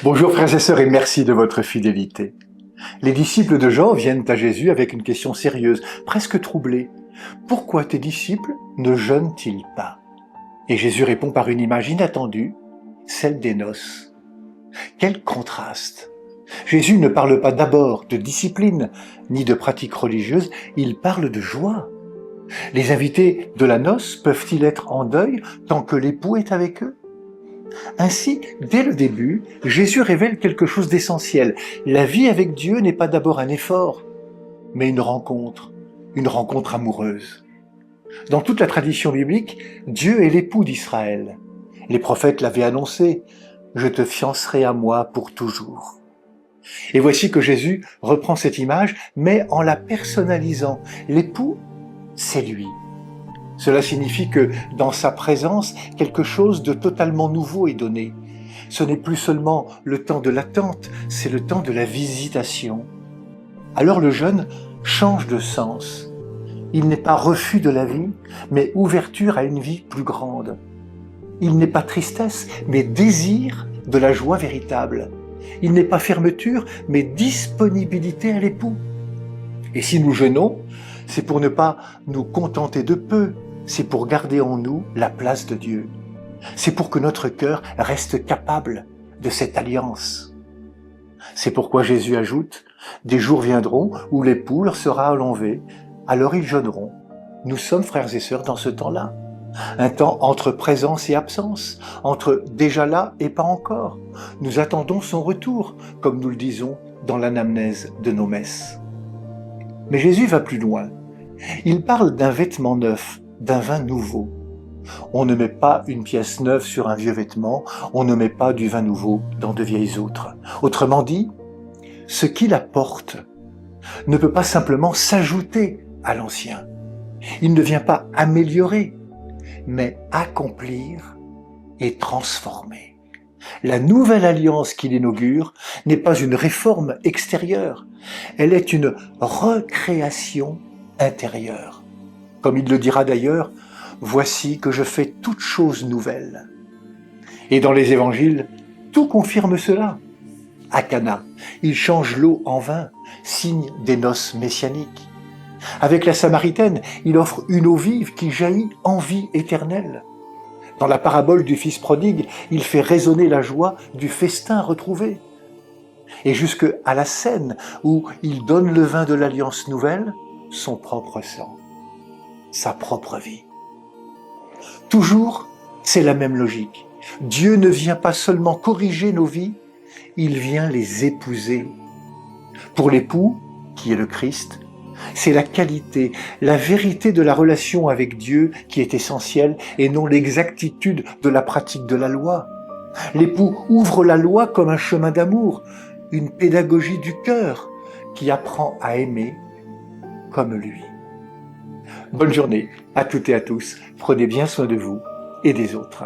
Bonjour frères et sœurs et merci de votre fidélité. Les disciples de Jean viennent à Jésus avec une question sérieuse, presque troublée. Pourquoi tes disciples ne jeûnent-ils pas? Et Jésus répond par une image inattendue, celle des noces. Quel contraste! Jésus ne parle pas d'abord de discipline, ni de pratique religieuse, il parle de joie. Les invités de la noce peuvent-ils être en deuil tant que l'époux est avec eux? Ainsi, dès le début, Jésus révèle quelque chose d'essentiel. La vie avec Dieu n'est pas d'abord un effort, mais une rencontre amoureuse. Dans toute la tradition biblique, Dieu est l'époux d'Israël. Les prophètes l'avaient annoncé, « Je te fiancerai à moi pour toujours ». Et voici que Jésus reprend cette image, mais en la personnalisant. L'époux, c'est lui. Cela signifie que, dans sa présence, quelque chose de totalement nouveau est donné. Ce n'est plus seulement le temps de l'attente, c'est le temps de la visitation. Alors le jeûne change de sens. Il n'est pas refus de la vie, mais ouverture à une vie plus grande. Il n'est pas tristesse, mais désir de la joie véritable. Il n'est pas fermeture, mais disponibilité à l'époux. Et si nous jeûnons, c'est pour ne pas nous contenter de peu, c'est pour garder en nous la place de Dieu. C'est pour que notre cœur reste capable de cette alliance. C'est pourquoi Jésus ajoute, « Des jours viendront où l'époux leur sera enlevé, alors ils jeûneront. » Nous sommes frères et sœurs dans ce temps-là. Un temps entre présence et absence, entre déjà là et pas encore. Nous attendons son retour, comme nous le disons dans l'anamnèse de nos messes. Mais Jésus va plus loin. Il parle d'un vêtement neuf, d'un vin nouveau. On ne met pas une pièce neuve sur un vieux vêtement, on ne met pas du vin nouveau dans de vieilles outres. Autrement dit, ce qu'il apporte ne peut pas simplement s'ajouter à l'ancien. Il ne vient pas améliorer, mais accomplir et transformer. La nouvelle alliance qu'il inaugure n'est pas une réforme extérieure, elle est une recréation intérieure. Comme il le dira d'ailleurs, « Voici que je fais toutes choses nouvelles ». Et dans les évangiles, tout confirme cela. À Cana, il change l'eau en vin, signe des noces messianiques. Avec la Samaritaine, il offre une eau vive qui jaillit en vie éternelle. Dans la parabole du fils prodigue, il fait résonner la joie du festin retrouvé. Et jusque à la scène où il donne le vin de l'alliance nouvelle, son propre sang, sa propre vie. Toujours, c'est la même logique. Dieu ne vient pas seulement corriger nos vies, il vient les épouser. Pour l'époux, qui est le Christ, c'est la qualité, la vérité de la relation avec Dieu qui est essentielle et non l'exactitude de la pratique de la loi. L'époux ouvre la loi comme un chemin d'amour, une pédagogie du cœur qui apprend à aimer comme lui. Bonne journée à toutes et à tous, prenez bien soin de vous et des autres.